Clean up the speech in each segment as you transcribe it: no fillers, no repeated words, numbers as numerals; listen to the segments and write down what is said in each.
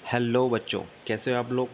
Hello बच्चों, कैसे हो आप लोग।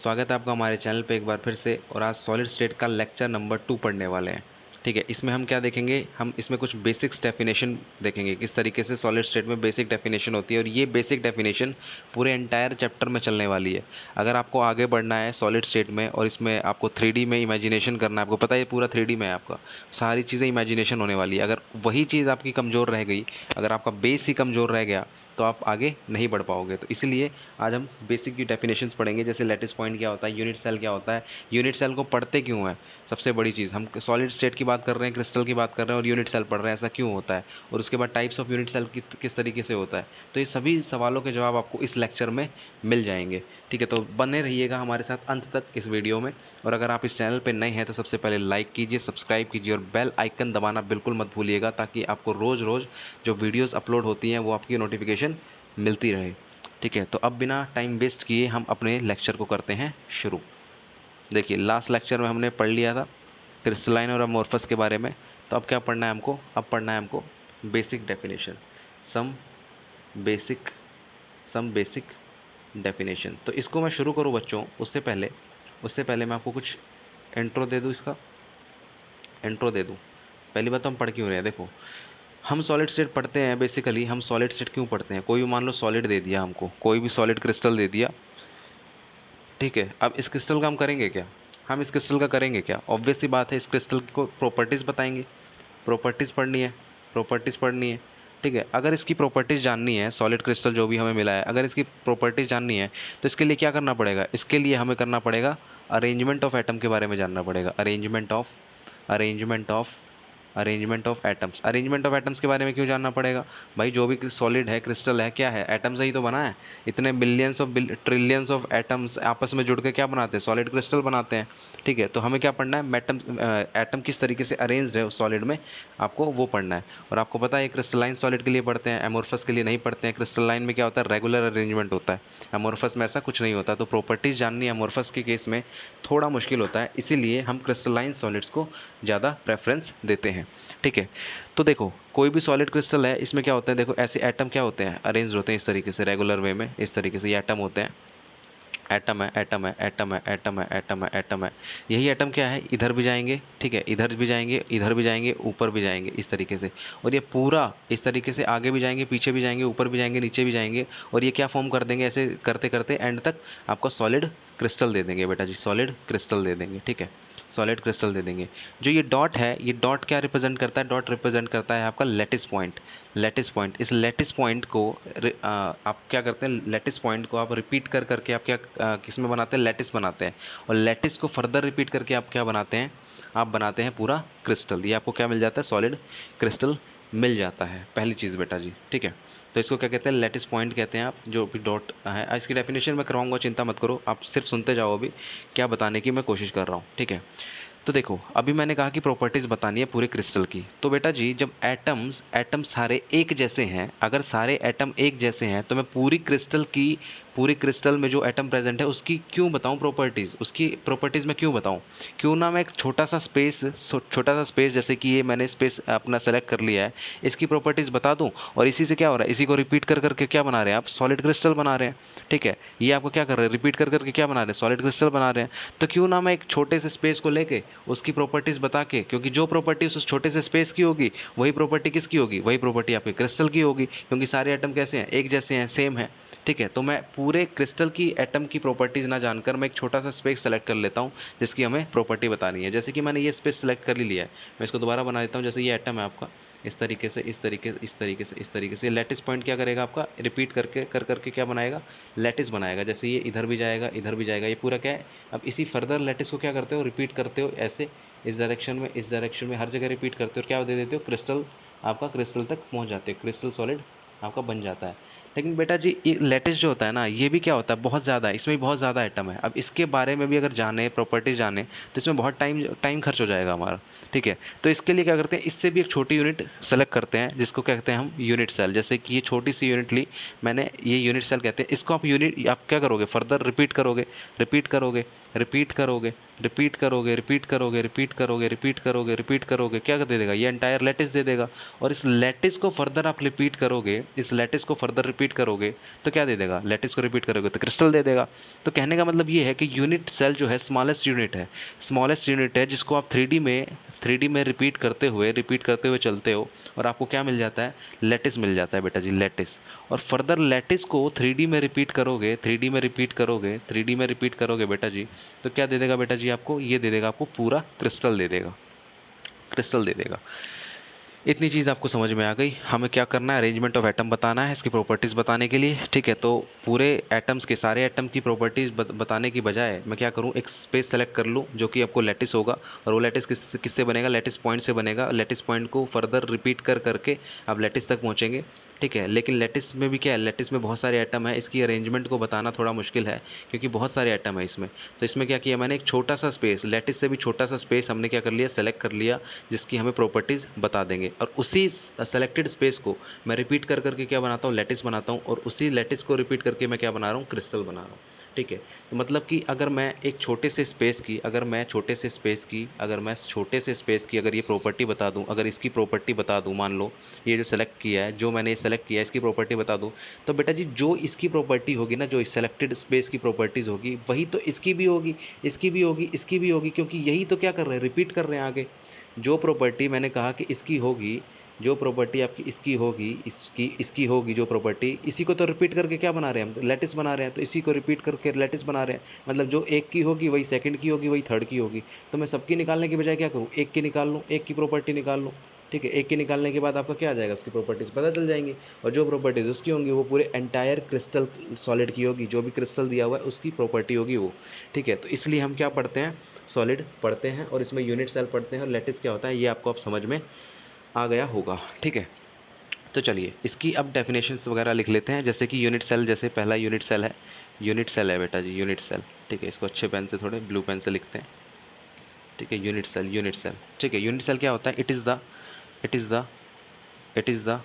स्वागत है आपका हमारे चैनल पे एक बार फिर से। और आज सॉलिड स्टेट का लेक्चर नंबर 2 पढ़ने वाले हैं। ठीक है, इसमें हम क्या देखेंगे, हम इसमें कुछ बेसिक्स डेफिनेशन देखेंगे, किस तरीके से सॉलिड स्टेट में बेसिक डेफिनेशन होती है। और ये बेसिक डेफिनेशन पूरे एंटायर चैप्टर में चलने वाली है। अगर आपको आगे बढ़ना है सॉलिड स्टेट में और इसमें आपको 3D में इमेजिनेशन करना है, आपको पता है ये पूरा 3D में है, आपका सारी चीज़ें इमेजिनेशन होने वाली है। अगर वही चीज़ आपकी कमज़ोर रह गई, अगर आपका बेस ही कमज़ोर रह गया, तो आप आगे नहीं बढ़ पाओगे। तो इसलिए आज हम बेसिक की डेफिनेशंस पढ़ेंगे, जैसे लैटिस पॉइंट क्या होता है, यूनिट सेल क्या होता है, यूनिट सेल को पढ़ते क्यों है। सबसे बड़ी चीज़, हम सॉलिड स्टेट की बात कर रहे हैं, क्रिस्टल की बात कर रहे हैं और यूनिट सेल पढ़ रहे हैं, ऐसा क्यों होता है। और उसके बाद टाइप्स ऑफ यूनिट सेल किस तरीके से होता है। तो ये सभी सवालों के जवाब आपको इस लेक्चर में मिल जाएंगे। ठीक है, तो बने रहिएगा हमारे साथ अंत तक इस वीडियो में। और अगर आप इस चैनल पर नए हैं तो सबसे पहले लाइक कीजिए, सब्सक्राइब कीजिए और बेल आइकन दबाना बिल्कुल मत भूलिएगा, ताकि आपको रोज़ रोज़ जो वीडियोज़ अपलोड होती हैं वो आपकी नोटिफिकेशन मिलती रहे। ठीक है, तो अब बिना टाइम वेस्ट किए हम अपने लेक्चर को करते हैं शुरू। देखिए, लास्ट लेक्चर में हमने पढ़ लिया था क्रिस्टलाइन और अमोर्फस के बारे में। तो अब क्या पढ़ना है हमको, अब पढ़ना है हमको basic definition, some basic some basic definition. तो इसको मैं शुरू करूँ बच्चों, उससे पहले मैं आपको कुछ इंट्रो दे दूँ, इसका इंट्रो दे दूँ। पहली बात तो हम पढ़ क्यों रहे हैं। देखो, हम सॉलिड स्टेट पढ़ते हैं, बेसिकली हम सॉलिड स्टेट क्यों पढ़ते हैं। कोई भी मान लो सॉलिड दे दिया हमको, कोई भी सॉलिड क्रिस्टल दे दिया, ठीक है। अब इस क्रिस्टल का हम करेंगे क्या, हम इस क्रिस्टल का करेंगे क्या, ऑब्वियस सी बात है, इस क्रिस्टल को प्रॉपर्टीज़ बताएंगे। प्रॉपर्टीज़ पढ़नी है, प्रॉपर्टीज़ पढ़नी है। ठीक है, अगर इसकी प्रॉपर्टीज़ जाननी है, सॉलिड क्रिस्टल जो भी हमें मिला है, अगर इसकी प्रॉपर्टीज़ जाननी है, तो इसके लिए क्या करना पड़ेगा, इसके लिए हमें करना पड़ेगा अरेंजमेंट ऑफ एटम के बारे में जानना पड़ेगा। Arrangement of arrangement of atoms. Arrangement of atoms के बारे में क्यों जानना पड़ेगा भाई, जो भी सॉलिड है, क्रिस्टल है, क्या है, एटम से ही तो बना है। इतने billions of trillions of atoms आपस में जुड़ के क्या बनाते हैं, सॉलिड क्रिस्टल बनाते हैं। ठीक है, तो हमें क्या पढ़ना है, मेटम एटम किस तरीके से अरेंज्ड है उस सॉलिड में, आपको वो पढ़ना है। और आपको पता है क्रिस्टलाइन सॉलिड के लिए पढ़ते हैं, एमोर्फस के लिए नहीं पढ़ते हैं। क्रिस्टलाइन में क्या होता है, रेगुलर अरेंजमेंट होता है, एमोर्फस में ऐसा कुछ नहीं होता। तो प्रॉपर्टीज जाननी है एमोर्फस के केस में थोड़ा मुश्किल होता है, इसीलिए हम क्रिस्टलाइन सॉलिड्स को ज़्यादा प्रेफरेंस देते हैं। ठीक है, तो देखो, कोई भी सॉलिड क्रिस्टल है, इसमें क्या होता है, देखो ऐसे एटम क्या होते हैं, अरेंज होते हैं इस तरीके से, रेगुलर वे में इस तरीके से ये एटम होते हैं। एटम है, एटम है, एटम है, एटम है, एटम है, एटम है। यही एटम क्या है, इधर भी जाएंगे, ठीक है, इधर भी जाएंगे, इधर भी जाएंगे, ऊपर भी जाएंगे, इस तरीके से। और ये पूरा इस तरीके से आगे भी जाएंगे, पीछे भी जाएंगे, ऊपर भी जाएंगे, नीचे भी जाएंगे। और ये क्या फॉर्म कर देंगे, ऐसे करते करते एंड तक आपको सॉलिड क्रिस्टल दे देंगे बेटा जी, सॉलिड क्रिस्टल दे देंगे। ठीक है, सॉलिड क्रिस्टल दे देंगे। जो ये डॉट है, ये डॉट क्या रिप्रेजेंट करता है, डॉट रिप्रेजेंट करता है आपका लैटिस पॉइंट। लैटिस पॉइंट, इस लैटिस पॉइंट को आप क्या करते हैं, लैटिस पॉइंट को आप रिपीट कर करके आप क्या किस में बनाते हैं, लैटिस बनाते हैं। और लैटिस को फर्दर रिपीट करके आप क्या बनाते हैं, आप बनाते हैं पूरा क्रिस्टल। ये आपको क्या मिल जाता है, सॉलिड क्रिस्टल मिल जाता है, पहली चीज़ बेटा जी। ठीक है, तो इसको क्या कहते हैं, लैटिस पॉइंट कहते हैं। आप जो भी डॉट है, इसकी डेफिनेशन मैं करवाऊंगा, चिंता मत करो, आप सिर्फ सुनते जाओ अभी क्या बताने की मैं कोशिश कर रहा हूँ। ठीक है, तो देखो, अभी मैंने कहा कि प्रॉपर्टीज बतानी है पूरे क्रिस्टल की। तो बेटा जी, जब एटम्स एटम सारे एक जैसे हैं, अगर सारे एटम एक जैसे हैं, तो मैं पूरी क्रिस्टल में जो एटम प्रेजेंट है उसकी क्यों बताऊं प्रॉपर्टीज, उसकी प्रॉपर्टीज मैं क्यों बताऊं। क्यों ना मैं एक छोटा सा स्पेस, जैसे कि ये मैंने स्पेस अपना सेलेक्ट कर लिया है, इसकी प्रॉपर्टीज बता दूं। और इसी से क्या हो रहा है, इसी को रिपीट कर करके क्या बना रहे हैं आप, सॉलिड क्रिस्टल बना रहे हैं। ठीक है, ये आपको क्या कर रहे हैं, रिपीट कर करके क्या बना रहे हैं, सॉलिड क्रिस्टल बना रहे हैं। तो क्यों ना मैं एक छोटे से स्पेस को लेके उसकी प्रॉपर्टीज बता के, क्योंकि जो प्रॉपर्टीज उस छोटे से स्पेस की होगी, वही प्रॉपर्टी किसकी होगी, वही प्रॉपर्टी आपके क्रिस्टल की होगी, क्योंकि सारे एटम कैसे हैं, एक जैसे हैं, सेम है। ठीक है, तो मैं पूरे क्रिस्टल की एटम की प्रॉपर्टीज ना जानकर मैं एक छोटा सा स्पेस सेलेक्ट कर लेता हूँ जिसकी हमें प्रॉपर्टी बतानी है। जैसे कि मैंने ये स्पेस सेलेक्ट कर ही लिया है, मैं इसको दोबारा बना देता हूँ। जैसे ये एटम है आपका, इस तरीके से, इस तरीके से, इस तरीके से, इस तरीके से लैटिस पॉइंट क्या करेगा आपका, रिपीट करके कर करके क्या बनाएगा, लैटिस बनाएगा। जैसे ये इधर भी जाएगा, इधर भी जाएगा, ये पूरा क्या है। अब इसी फर्दर लैटिस को क्या करते हो, रिपीट करते हो ऐसे, इस डायरेक्शन में, इस डायरेक्शन में, हर जगह रिपीट करते हो, क्या दे देते हो, क्रिस्टल, आपका क्रिस्टल तक पहुंच जाते हो, क्रिस्टल सॉलिड आपका बन जाता है। लेकिन बेटा जी, ये लैटिस जो होता है ना, ये भी क्या होता है, बहुत ज़्यादा है, इसमें भी बहुत ज़्यादा आइटम है। अब इसके बारे में भी अगर जाने, प्रॉपर्टी जाने, तो इसमें बहुत टाइम टाइम खर्च हो जाएगा हमारा। ठीक है। तो इसके लिए क्या करते हैं, इससे भी एक छोटी यूनिट सेलेक्ट करते हैं जिसको क्या कहते हैं हम यूनिट सेल। जैसे कि ये छोटी सी यूनिट ली मैंने, ये यूनिट सेल कहते हैं इसको। आप यूनिट आप क्या करोगे, फर्दर रिपीट करोगे, रिपीट करोगे, रिपीट करोगे, रिपीट करोगे, रिपीट करोगे, रिपीट करोगे, रिपीट करोगे, रिपीट करोगे, क्या दे देगा, ये एंटायर लैटिस दे देगा। और इस लैटिस को फर्दर आप रिपीट करोगे, इस लैटिस को फर्दर रिपीट करोगे तो क्या दे देगा, लैटिस को रिपीट करोगे तो क्रिस्टल दे देगा। तो कहने का मतलब ये है कि यूनिट सेल जो है स्मॉलेस्ट यूनिट है, स्मॉलेस्ट यूनिट है जिसको आप 3D में रिपीट करते हुए चलते हो और आपको क्या मिल जाता है, लैटिस मिल जाता है बेटा जी, लैटिस। और फर्दर लैटिस को 3D में रिपीट करोगे, 3D में रिपीट करोगे, 3D में रिपीट करोगे बेटा जी, तो क्या दे देगा बेटा जी आपको, ये दे देगा आपको पूरा क्रिस्टल दे देगा, क्रिस्टल दे देगा। इतनी चीज़ आपको समझ में आ गई। हमें क्या करना है, अरेंजमेंट ऑफ एटम बताना है इसकी प्रॉपर्टीज़ बताने के लिए, ठीक है। तो पूरे एटम्स के, सारे एटम की प्रॉपर्टीज़ बताने की बजाय मैं क्या करूँ, एक स्पेस सेलेक्ट कर लूँ जो कि आपको लैटिस होगा। और वो लैटिस किससे बनेगा, लैटिस पॉइंट से बनेगा। लैटिस पॉइंट को फर्दर रिपीट करके आप लैटिस तक पहुँचेंगे, ठीक है। लेकिन लैटिस में भी क्या है, लैटिस में बहुत सारे एटम है, इसकी अरेंजमेंट को बताना थोड़ा मुश्किल है क्योंकि बहुत सारे एटम है इसमें। तो इसमें क्या किया मैंने, एक छोटा सा स्पेस, लैटिस से भी छोटा सा स्पेस हमने क्या कर लिया, सेलेक्ट कर लिया, जिसकी हमें प्रॉपर्टीज़ बता देंगे। और उसी सेलेक्टेड स्पेस को मैं रिपीट करके क्या बनाता हूँ, लैटिस बनाता हूँ। और उसी लैटिस को रिपीट करके मैं क्या बना रहा हूँ, क्रिस्टल बना रहा हूँ, ठीक है। तो मतलब कि अगर मैं एक छोटे से स्पेस की, अगर ये प्रॉपर्टी बता दूं, अगर इसकी प्रॉपर्टी बता दूं, मान लो ये जो सेलेक्ट किया है, जो मैंने सेलेक्ट किया है, इसकी प्रॉपर्टी बता दूं, तो बेटा जी जो इसकी प्रॉपर्टी होगी ना, जो इस सेलेक्टेड स्पेस की प्रॉपर्टीज़ होगी, वही तो इसकी भी होगी, इसकी भी होगी, इसकी भी होगी, क्योंकि यही तो क्या कर रहे हैं, रिपीट कर रहे हैं आगे। जो प्रॉपर्टी मैंने कहा कि इसकी होगी, जो प्रॉपर्टी आपकी इसकी होगी, इसकी इसकी होगी जो प्रॉपर्टी, इसी को तो रिपीट करके क्या बना रहे हैं हम, लैटिस बना रहे हैं। तो इसी को रिपीट करके लैटिस बना रहे हैं, मतलब जो एक की होगी वही सेकंड की होगी, वही थर्ड की होगी। तो मैं सबकी निकालने की बजाय क्या करूँ, एक की निकाल लूँ, एक की प्रॉपर्टी निकाल लूँ, ठीक है। एक की निकालने के बाद आपका क्या आ जाएगा, उसकी प्रॉपर्टीज़ पता चल जाएंगी। और जो प्रॉपर्टीज़ उसकी होंगी वो पूरे एंटायर क्रिस्टल सॉलिड की होगी, जो भी क्रिस्टल दिया हुआ है उसकी प्रॉपर्टी होगी वो, ठीक है। तो इसलिए हम क्या पढ़ते हैं, सॉलिड पढ़ते हैं और इसमें यूनिट सेल पढ़ते हैं। और लैटिस क्या होता है ये आपको अब समझ में आ गया होगा, ठीक है। तो चलिए इसकी अब डेफिनेशंस वगैरह लिख लेते हैं। जैसे कि यूनिट सेल, जैसे पहला यूनिट सेल है, यूनिट सेल है बेटा जी, यूनिट सेल, ठीक है। इसको अच्छे पेन से, थोड़े ब्लू पेन से लिखते हैं, ठीक है। यूनिट सेल, यूनिट सेल, ठीक है। यूनिट सेल क्या होता है, it is the it is the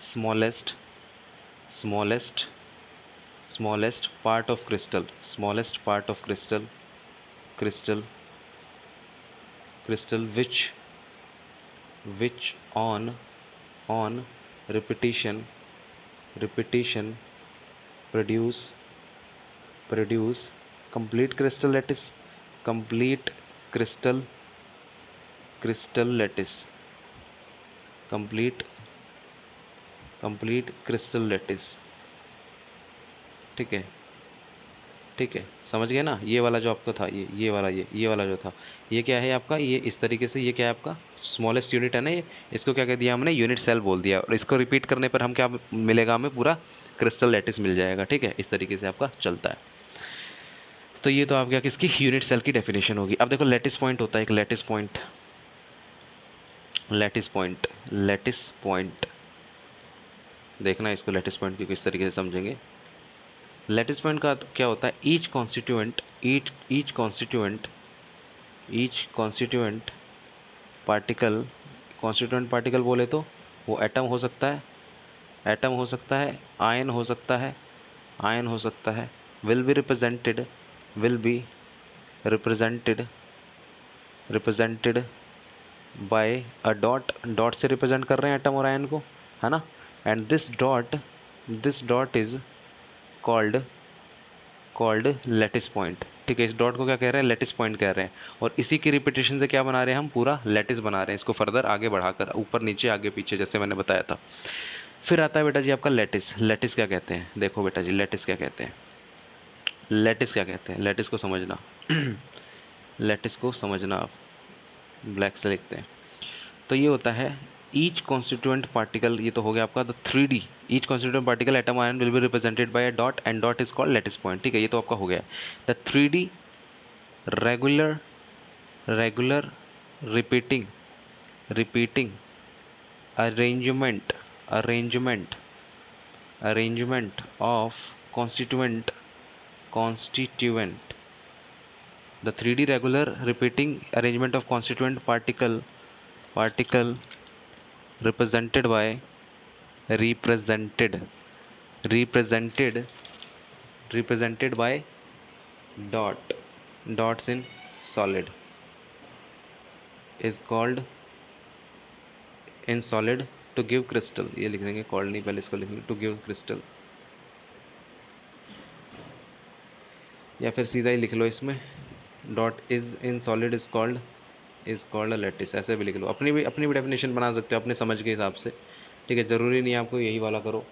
smallest smallest smallest part of crystal, smallest part of crystal, crystal crystal which on repetition produce complete crystal lattice, complete crystal lattice, complete crystal lattice, ठीक है, ठीक है। समझ गए ना, ये वाला जो आपका था, ये वाला, ये वाला जो था, ये क्या है आपका, ये इस तरीके से, ये क्या है आपका स्मॉलेस्ट यूनिट है ना ये, इसको क्या कह दिया हमने, यूनिट सेल बोल दिया। और इसको रिपीट करने पर हम क्या मिलेगा, हमें पूरा क्रिस्टल लैटिस मिल जाएगा, ठीक है। इस तरीके से आपका चलता है। तो ये तो आप क्या, किसकी, यूनिट सेल की डेफिनेशन होगी। अब देखो लैटिस पॉइंट होता है एक, lattice point, lattice point, lattice point, देखना इसको लैटिस पॉइंट की किस तरीके से समझेंगे। लैटिस पॉइंट का क्या होता है, each constituent particle, constituent particle बोले तो वो एटम हो सकता है, एटम हो सकता है, आयन हो सकता है, आयन हो सकता है, will be represented, will be represented represented by a dot, dot से रिप्रेजेंट कर रहे हैं एटम और आयन को, है ना। And this dot is called lattice point, ठीक है। इस डॉट को क्या कह रहे हैं, लैटिस पॉइंट कह रहे हैं। और इसी की रिपीटेशन से क्या बना रहे हैं हम, पूरा लैटिस बना रहे हैं, इसको फर्दर आगे बढ़ाकर, ऊपर नीचे आगे पीछे, जैसे मैंने बताया था। फिर आता है बेटा जी आपका लैटिस, लैटिस क्या कहते हैं, देखो बेटा जी लैटिस क्या कहते हैं, लैटिस क्या कहते हैं, लैटिस को समझना लैटिस को समझना आप, ब्लैक से लिखते हैं। तो ये होता है ईच कॉन्स्टिट्यूएंट पार्टिकल, ये तो हो गया आपका the 3D, each constituent particle atom ion will be represented by a dot and dot is called lattice point, ठीक है। ये तो आपका हो गया the 3D regular regular repeating repeating arrangement arrangement of constituent the 3D regular repeating arrangement of constituent particle particle represented by represented represented represented by dots in solid is called in solid to give crystal। ये लिख देंगे, called नहीं, पहले इसको लिखेंगे to give crystal, या फिर सीधा ही लिख लो इसमें dot is in solid is called a lattice, ऐसे भी लिख लो। अपनी भी डेफिनेशन बना सकते हो अपने समझ के हिसाब से, ठीक है, ज़रूरी नहीं आपको यही वाला करो।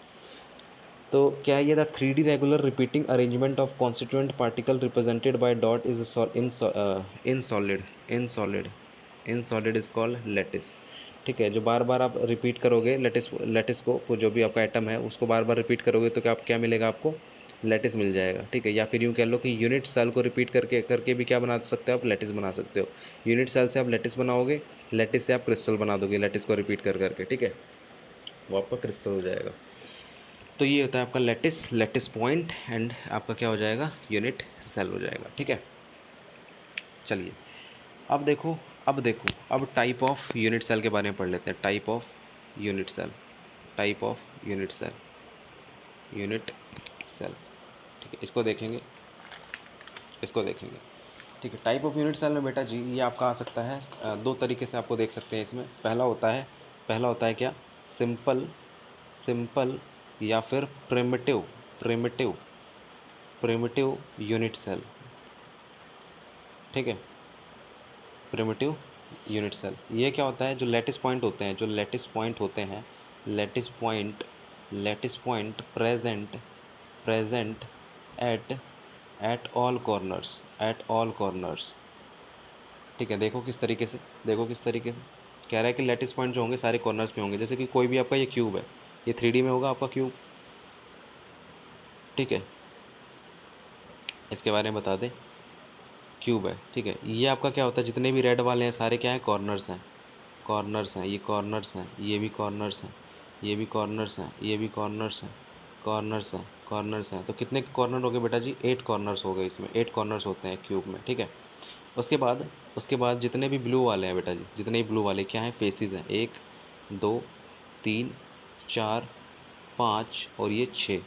तो क्या ये the 3D regular repeating arrangement of constituent particle represented by dot is in solid in solid is called lattice. ठीक है, जो बार बार आप रिपीट करोगे लैटिस को जो भी आपका एटम है उसको बार बार रिपीट करोगे तो क्या मिलेगा आपको, लैटिस मिल जाएगा। ठीक है, या फिर यूँ कह लो कि यूनिट सेल को रिपीट करके करके भी क्या बना सकते हो आप, लैटिस बना सकते हो। यूनिट सेल से आप लैटिस बनाओगे, लैटिस से आप क्रिस्टल बना दोगे, लैटिस को रिपीट कर करके, ठीक है, वो आपका क्रिस्टल हो जाएगा। तो ये होता है आपका लैटिस पॉइंट, एंड आपका क्या हो जाएगा, यूनिट सेल हो जाएगा। ठीक है, चलिए अब टाइप ऑफ यूनिट सेल के बारे में पढ़ लेते हैं। Type of unit cell, type of unit cell, unit cell. ठीक है, इसको देखेंगे। ठीक है, टाइप ऑफ यूनिट सेल में बेटा जी ये आपका आ सकता है दो तरीके से आपको देख सकते हैं इसमें। पहला होता है क्या, सिंपल सिंपल या फिर primitive primitive primitive unit cell. ठीक है, प्रिमिटिव यूनिट सेल ये क्या होता है, जो लैटिस पॉइंट होते हैं, lattice point present at all corners. ठीक है, देखो किस तरीके से कह रहा है कि लैटिस पॉइंट जो होंगे सारे कॉर्नर्स पे होंगे। जैसे कि कोई भी आपका ये क्यूब है, ये 3D में होगा आपका क्यूब। ठीक है, इसके बारे में बता दें, क्यूब है। ठीक है, ये आपका क्या होता है, जितने भी रेड वाले हैं सारे क्या है, कॉर्नर्स हैं, ये कॉर्नर्स हैं, ये भी कॉर्नर्स हैं, ये भी कॉर्नर्स हैं, ये भी कॉर्नर्स हैं, कॉर्नर्स हैं। तो कितने कॉर्नर हो गए बेटा जी, 8 कॉर्नर्स हो गए। इसमें 8 कॉर्नर्स होते हैं क्यूब में। ठीक है, उसके बाद जितने भी ब्लू वाले हैं बेटा जी, जितने भी ब्लू वाले क्या हैं, फेसेस हैं, 1 2 3 4 5 और ये 6।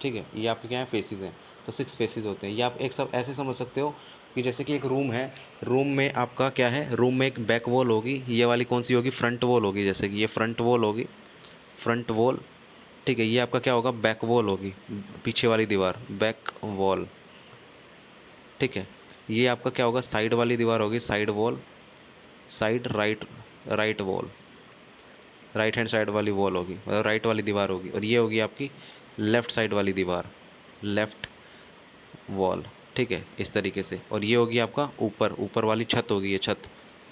ठीक है, ये आपके क्या है, फेसेस हैं। तो 6 फेसेस होते हैं। ये आप एक सब ऐसे समझ सकते हो कि जैसे कि एक रूम है, रूम में आपका क्या है, रूम में एक बैक वॉल होगी, ये वाली कौन सी होगी, फ्रंट वॉल होगी। जैसे कि ये फ्रंट वॉल होगी, फ्रंट वॉल। ठीक है, ये आपका क्या होगा, बैक वॉल होगी, पीछे वाली दीवार, बैक वॉल। ठीक है, ये आपका क्या होगा, साइड वाली दीवार होगी, side wall, side right wall, right hand side वाली वॉल होगी, मतलब राइट वाली दीवार होगी। और ये होगी आपकी लेफ्ट साइड वाली दीवार, लेफ्ट वॉल। ठीक है, इस तरीके से। और ये होगी आपका ऊपर वाली छत होगी, ये छत,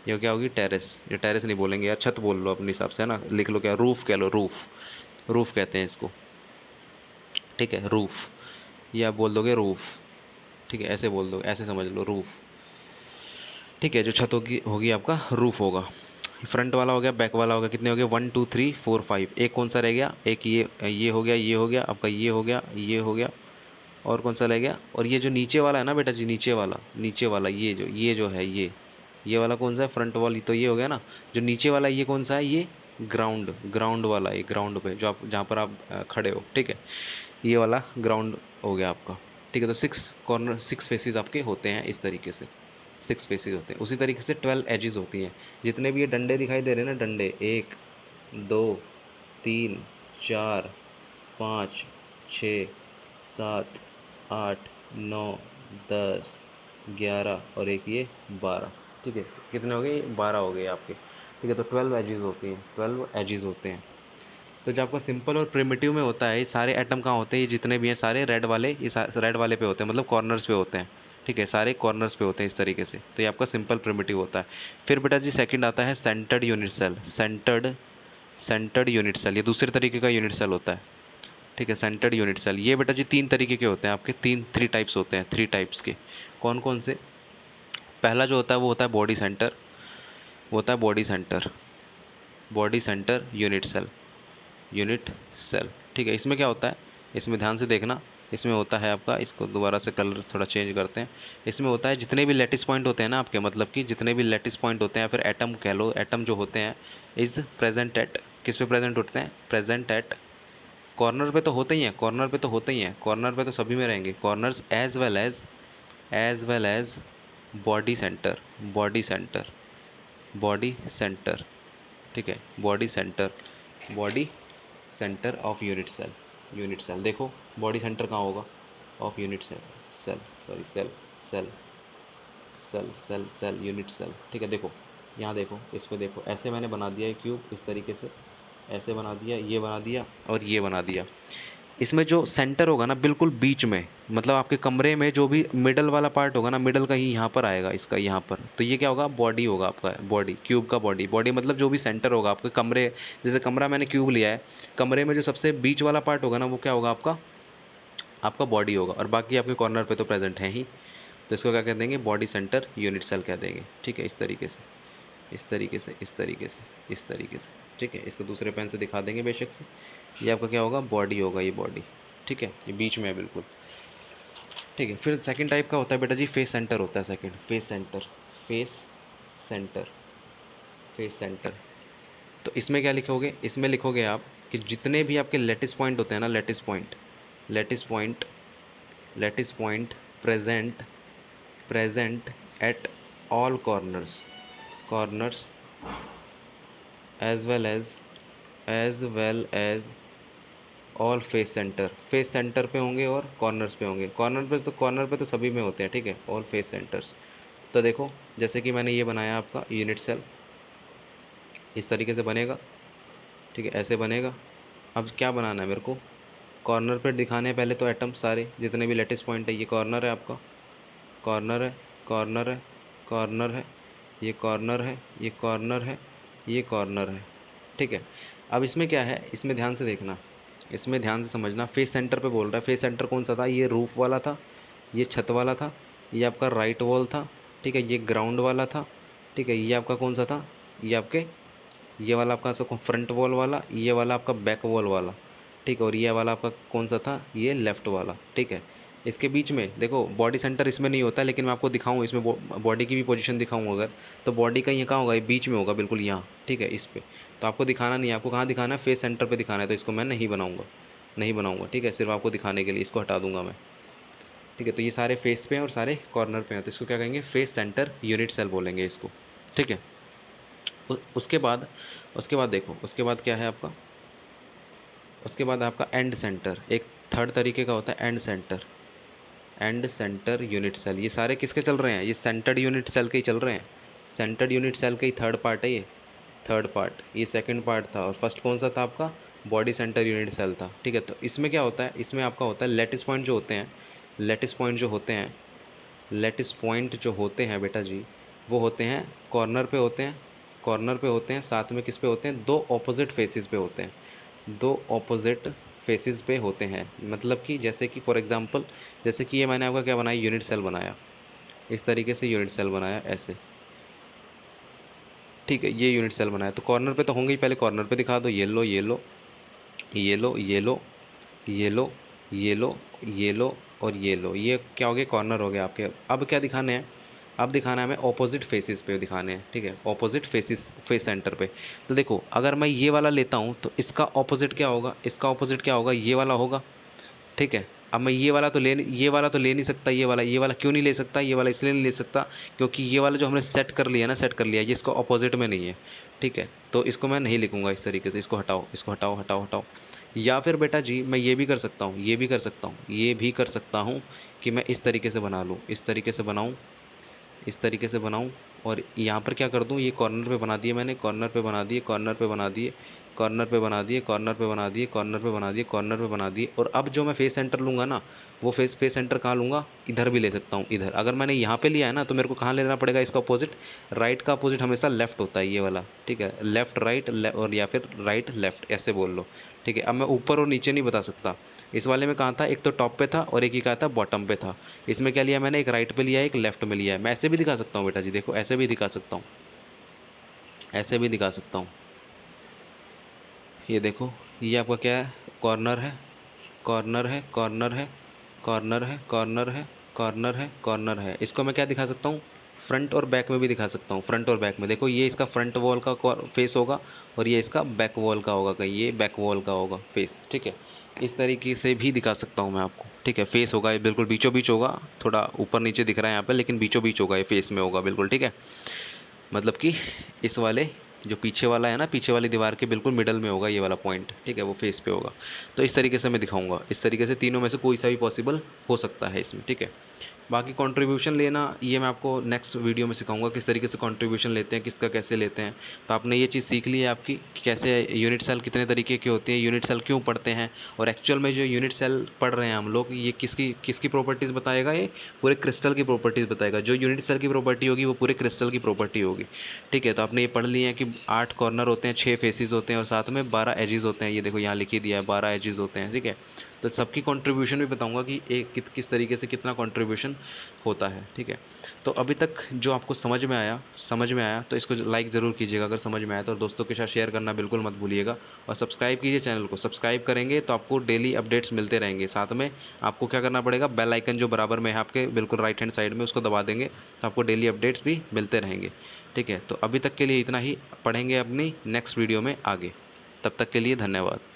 ये क्या होगी, टेरेस। ये टेरेस नहीं बोलेंगे यार, छत बोल लो अपने हिसाब से, है ना, लिख लो क्या, रूफ कह लो, रूफ कहते हैं इसको। ठीक है, रूफ, ये आप बोल दोगे रूफ। ठीक है, ऐसे बोल दो, ऐसे समझ लो, रूफ। ठीक है, जो छत होगी होगी आपका रूफ होगा। फ्रंट वाला हो गया, बैक वाला हो गया, कितने हो गए, 1 2 3 4 5। एक कौन सा रह गया, एक ये हो गया, ये हो गया आपका, ये हो गया, ये हो गया, और कौन सा रह गया, और ये जो नीचे वाला है ना बेटा जी, नीचे वाला ये जो है, ये वाला कौन सा है, फ्रंट वाली, तो ये हो गया ना। जो नीचे वाला ये कौन सा है, ये ग्राउंड वाला, ये ग्राउंड पे जो आप, जहाँ पर आप खड़े हो। ठीक है, ये वाला ग्राउंड हो गया आपका। ठीक है, तो 6 फेसेस आपके होते हैं इस तरीके से, 6 फेसेस होते हैं। उसी तरीके से 12 एजेस होती हैं। जितने भी ये डंडे दिखाई दे रहे हैं ना, डंडे, 1 2 3 4 5 6 7 8 9 10 11 और एक ये 12। ठीक है, कितने हो गए, 12 हो गए आपके। ठीक है, तो 12 एजेस होती हैं, 12 एजेस होते हैं। तो जो आपका सिंपल और प्रिमिटिव में होता है, ये सारे एटम कहाँ होते हैं, ये जितने भी हैं सारे रेड वाले, ये रेड वाले पे होते हैं, मतलब कॉर्नर्स पे होते हैं। ठीक है, सारे कॉर्नर्स पे होते हैं इस तरीके से। तो ये आपका सिंपल प्रिमिटिव होता है। फिर बेटा जी सेकंड आता है centred unit cell. Centred unit cell, ये दूसरे तरीके का यूनिट सेल होता है। ठीक है, सेंटर्ड यूनिट सेल, ये बेटा जी 3 तरीके के होते हैं आपके, थ्री टाइप्स होते हैं, 3 टाइप्स के। कौन कौन से, पहला जो होता है वो होता है बॉडी सेंटर, वो होता है बॉडी सेंटर यूनिट सेल। ठीक है, इसमें क्या होता है, इसमें ध्यान से देखना, इसमें होता है आपका, इसको दोबारा से कलर थोड़ा चेंज करते हैं। इसमें होता है जितने भी लैटिस पॉइंट होते हैं ना आपके, मतलब कि जितने भी लैटिस पॉइंट होते हैं, फिर एटम कह लो, एटम जो होते हैं इज प्रेजेंट एट, किस पे प्रेजेंट होते हैं, प्रेजेंट एट कॉर्नर पे तो होते ही हैं, कॉर्नर पे तो होते ही हैं, कॉर्नर पे तो सभी में रहेंगे corners, as well as body centre, body centre, body centre, ठीक है, body centre, body centre of unit cell, unit cell देखो बॉडी सेंटर कहाँ होगा, of unit cell, cell sorry cell, cell cell cell cell unit cell, ठीक है। देखो यहाँ देखो, इस पे देखो, ऐसे मैंने बना दिया है क्यूब इस तरीके से, ऐसे बना दिया, ये बना दिया और ये बना दिया। इसमें जो सेंटर होगा ना बिल्कुल बीच में, मतलब आपके कमरे में जो भी मिडल वाला पार्ट होगा ना, मिडल का ही यहाँ पर आएगा, इसका यहाँ पर, तो ये क्या होगा, बॉडी होगा आपका, बॉडी क्यूब का बॉडी, बॉडी मतलब जो भी सेंटर होगा आपके कमरे, जैसे कमरा मैंने क्यूब लिया है, कमरे में जो सबसे बीच वाला पार्ट होगा ना वो क्या होगा आपका, आपका बॉडी होगा, और बाकी आपके कॉर्नर पे तो प्रेजेंट है ही, तो इसको क्या कह देंगे, बॉडी सेंटर यूनिट सेल कह देंगे, ठीक है। इस तरीके से, इस तरीके से, इस तरीके से, इस तरीके से, ठीक है। इसको दूसरे पेन से दिखा देंगे बेशक से, ये आपका क्या होगा, बॉडी होगा, ये बॉडी, ठीक है, ये बीच में है बिल्कुल, ठीक है। फिर सेकंड टाइप का होता है बेटा जी, फेस सेंटर होता है second, face centre, face centre, face centre. तो इसमें क्या लिखोगे, इसमें लिखोगे आप कि जितने भी आपके लेटिस पॉइंट होते हैं ना, lattice point, lattice point, lattice point present, present at all corners, corners as well as, as well as all face centre, face centre पे होंगे और कॉर्नर्स पे होंगे, कॉर्नर पे तो सभी में होते हैं, ठीक है, ऑल फेस सेंटर्स। तो देखो जैसे कि मैंने ये बनाया आपका यूनिट सेल, इस तरीके से बनेगा, ठीक है, ऐसे बनेगा। अब क्या बनाना है मेरे को, कॉर्नर पे दिखाने हैं पहले तो एटम सारे, जितने भी लेटेस्ट पॉइंट है, ये कॉर्नर है आपका, कॉर्नर है, कॉर्नर है, कॉर्नर है, ये कॉर्नर है, ये कॉर्नर है, ये कॉर्नर है, ठीक है। अब इसमें क्या है, इसमें ध्यान से देखना, इसमें ध्यान से समझना, फेस सेंटर पे बोल रहा है, फेस सेंटर कौन सा था, ये रूफ वाला था, ये छत वाला था, ये आपका राइट वॉल था, ठीक है, ये ग्राउंड वाला था, ठीक है, ये आपका कौन सा था, ये आपके, ये वाला आपका सबको फ्रंट वॉल वाला, ये वाला आपका बैक वॉल वाला, ठीक है, और ये वाला आपका कौन सा था, ये लेफ्ट वाला, ठीक है। इसके बीच में देखो बॉडी सेंटर इसमें नहीं होता, लेकिन मैं आपको दिखाऊँ इसमें बॉडी की भी पोजीशन दिखाऊँ अगर, तो बॉडी का ये कहाँ होगा, ये बीच में होगा बिल्कुल यहाँ, ठीक है, इस पे। तो आपको दिखाना नहीं है, आपको कहाँ दिखाना है, फेस सेंटर पे दिखाना है, तो इसको मैं नहीं बनाऊंगा, नहीं बनाऊंगा, ठीक है, सिर्फ आपको दिखाने के लिए इसको हटा दूंगा मैं, ठीक है। तो ये सारे फेस पे हैं और सारे कॉर्नर पे हैं, तो इसको क्या कहेंगे, फेस सेंटर यूनिट सेल बोलेंगे इसको, ठीक है। उसके बाद, उसके बाद देखो, उसके बाद क्या है आपका, उसके बाद आपका एंड सेंटर, एक थर्ड तरीके का होता है end centre, end centre unit cell. ये सारे किसके चल रहे हैं, ये सेंटर्ड यूनिट सेल के ही चल रहे हैं, सेंटर्ड यूनिट सेल का ही थर्ड पार्ट है ये, थर्ड पार्ट, ये सेकंड पार्ट था, और फर्स्ट कौन सा था आपका, बॉडी सेंटर यूनिट सेल था, ठीक है। तो इसमें क्या होता है, इसमें आपका होता है लेटिस पॉइंट जो होते हैं, लेटिस पॉइंट जो होते हैं, लेटिस पॉइंट जो होते हैं बेटा जी, वो होते हैं कॉर्नर पे होते हैं, कॉर्नर पे होते हैं, साथ में किस पे होते हैं, दो ऑपोजिट फेसेस पे होते हैं, दो ऑपोजिट फेसेस पे होते हैं, मतलब कि जैसे कि फॉर एग्जांपल, जैसे कि ये मैंने आपका क्या बनाया, यूनिट सेल बनाया, इस तरीके से यूनिट सेल बनाया ऐसे, ठीक है, ये यूनिट सेल बनाया, तो कॉर्नर पे तो होंगे ही, पहले कॉर्नर पे दिखा दो, ये लो, ये लो, ये लो, ये लो, ये लो, ये लो, ये लो और ये लो, ये क्या हो गया, कॉर्नर हो गया आपके। अब क्या दिखाने हैं, अब दिखाना है हमें ऑपोजिट फेसेस पे दिखाने हैं, ठीक है, ऑपोजिट फेसेस, फेस सेंटर पे। तो देखो अगर मैं ये वाला लेता हूँ तो इसका ऑपोजिट क्या होगा, इसका ऑपोजिट क्या होगा, ये वाला होगा, ठीक है। अब मैं ये वाला तो ले नहीं सकता, ये वाला क्यों नहीं ले सकता, ये वाला इसलिए नहीं ले सकता क्योंकि ये वाला जो हमने सेट कर लिया ना, सेट कर लिया, ये इसको अपोजिट में नहीं है, ठीक है। तो इसको मैं नहीं लिखूंगा इस तरीके से, इसको हटाओ, इसको हटाओ, हटाओ, हटाओ। या फिर बेटा जी मैं ये भी कर सकता हूँ, ये भी कर सकता हूँ, ये भी कर सकता हूँ कि मैं इस तरीके से बना लूँ, इस तरीके से बनाऊँ, इस तरीके से बनाऊँ, और यहाँ पर क्या कर दूँ, ये कॉर्नर पे बना दिए मैंने, कॉर्नर पे बना दिए, कॉर्नर पे बना दिए, कॉर्नर पे बना दिए, कॉर्नर पे बना दिए, कॉर्नर पे बना दिए, कॉर्नर पे बना दिए। और अब जो मैं फेस सेंटर लूँगा ना, वो फेस सेंटर कहाँ लूँगा, इधर भी ले सकता हूँ, इधर अगर मैंने यहाँ पे लिया है ना, तो मेरे को कहाँ लेना पड़ेगा, इसका अपोजिट, राइट का अपोजिट हमेशा लेफ्ट होता है, ये वाला, ठीक है, लेफ्ट राइट और या फिर राइट लेफ्ट ऐसे बोल लो, ठीक है। अब मैं ऊपर और नीचे नहीं बता सकता, इस वाले में कहाँ था, एक तो टॉप पे था और एक ही कहा था बॉटम पे था। इसमें क्या लिया मैंने, एक राइट पे लिया है, एक लेफ्ट में लिया है। मैं ऐसे भी दिखा सकता हूँ बेटा जी, देखो ऐसे भी दिखा सकता हूँ, ऐसे भी दिखा सकता हूँ, ये देखो, ये आपका क्या है, कॉर्नर है, कॉर्नर है, कॉर्नर है, कॉर्नर है, कॉर्नर है, कॉर्नर है, कॉर्नर है। इसको मैं क्या दिखा सकता हूँ, फ्रंट और बैक में भी दिखा सकता हूँ। फ्रंट और बैक में देखो, ये इसका फ्रंट वॉल का फेस होगा और ये इसका बैक वॉल का होगा, कहीं ये बैक वॉल का होगा फेस, ठीक है। इस तरीके से भी दिखा सकता हूँ मैं आपको, ठीक है। फेस होगा ये बिल्कुल बीचों बीच होगा, थोड़ा ऊपर नीचे दिख रहा है यहाँ पे, लेकिन बीचों बीच होगा, ये फेस में होगा बिल्कुल, ठीक है। मतलब कि इस वाले जो पीछे वाला है ना, पीछे वाली दीवार के बिल्कुल मिडल में होगा ये वाला पॉइंट, ठीक है, वो फेस पे होगा। तो इस तरीके से मैं दिखाऊंगा, इस तरीके से तीनों में से कोई सा भी पॉसिबल हो सकता है इसमें, ठीक है। बाकी कंट्रीब्यूशन लेना ये मैं आपको नेक्स्ट वीडियो में सिखाऊंगा, किस तरीके से कंट्रीब्यूशन लेते हैं, किसका कैसे लेते हैं। तो आपने ये चीज़ सीख ली है आपकी कि कैसे यूनिट सेल कितने तरीके के होते हैं, यूनिट सेल क्यों पढ़ते हैं, और एक्चुअल में जो यूनिट सेल पढ़ रहे हैं हम लोग, ये किसकी किसकी प्रॉपर्टीज़ बताएगा, ये पूरे क्रिस्टल की प्रॉपर्टीज़ बताएगा। जो यूनिट सेल की प्रॉपर्टी होगी वो पूरे क्रिस्टल की प्रॉपर्टी होगी, ठीक है। तो आपने ये पढ़ लिया है कि 8 कॉर्नर होते हैं, 6 फेसिस होते हैं और साथ में 12 एजेस होते हैं। ये देखो यहाँ लिख ही दिया है, 12 एजेस होते हैं, ठीक है। तो सबकी कंट्रीब्यूशन भी बताऊंगा कि एक किस तरीके से कितना कंट्रीब्यूशन होता है, ठीक है। तो अभी तक जो आपको समझ में आया तो इसको लाइक ज़रूर कीजिएगा अगर समझ में आया तो, और दोस्तों के साथ शेयर करना बिल्कुल मत भूलिएगा। और सब्सक्राइब कीजिए चैनल को, सब्सक्राइब करेंगे तो आपको डेली अपडेट्स मिलते रहेंगे। साथ में आपको क्या करना पड़ेगा, बेल आइकन जो बराबर में है आपके बिल्कुल राइट हैंड साइड में, उसको दबा देंगे तो आपको डेली अपडेट्स भी मिलते रहेंगे, ठीक है। तो अभी तक के लिए इतना ही, पढ़ेंगे अपनी नेक्स्ट वीडियो में आगे। तब तक के लिए धन्यवाद।